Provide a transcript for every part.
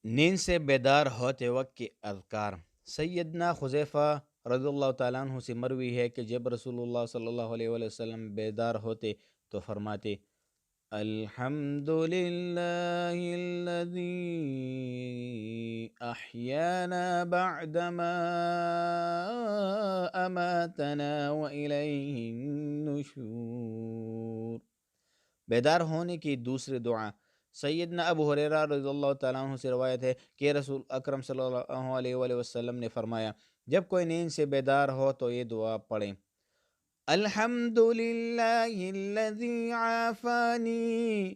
نیند سے بیدار ہوتے وقت کے اذکار۔ سیدنا حذیفہ رضی اللہ تعالیٰ عنہ سے مروی ہے کہ جب رسول اللہ صلی اللہ علیہ وآلہ وسلم بیدار ہوتے تو فرماتے: الحمد للہ الذی احیانا بعدما اماتنا والیہ النشور۔ بیدار ہونے کی دوسری دعا۔ سیدنا ابو ہریرہ رضی اللہ تعالیٰ عنہ سے روایت ہے کہ رسول اکرم صلی اللہ علیہ وآلہ وسلم نے فرمایا: جب کوئی نیند سے بیدار ہو تو یہ دعا پڑھیں: الحمد للہ الذی عافانی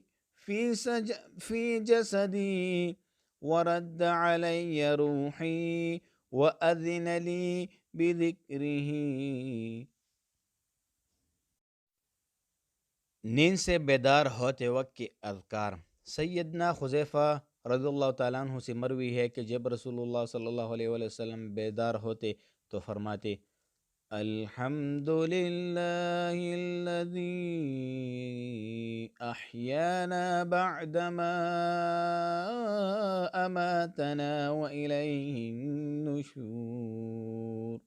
فی جسدی ورد علی روحی وأذن لی بذکرہ۔ نیند سے بیدار ہوتے وقت کے اذکار۔ سیدنا حذیفہ رضی اللہ تعالیٰ عنہ سے مروی ہے کہ جب رسول اللہ صلی اللہ علیہ وآلہ وسلم بیدار ہوتے تو فرماتے: الحمد للہ الذی احیانا بعدما اماتنا والیہ النشور۔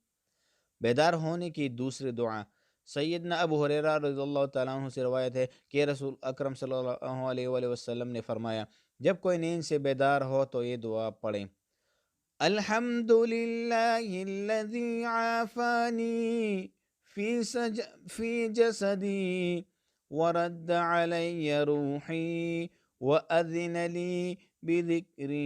بیدار ہونے کی دوسری دعا۔ سیدنا ابو ہریرہ رضی اللہ تعالیٰ عنہ سے روایت ہے کہ رسول اکرم صلی اللہ علیہ وآلہ وسلم نے فرمایا: جب کوئی نیند سے بیدار ہو تو یہ دعا پڑھیں: الحمد للہ الذی عافانی فی جسدی ورد علی روحی وأذن لی بذکرہ۔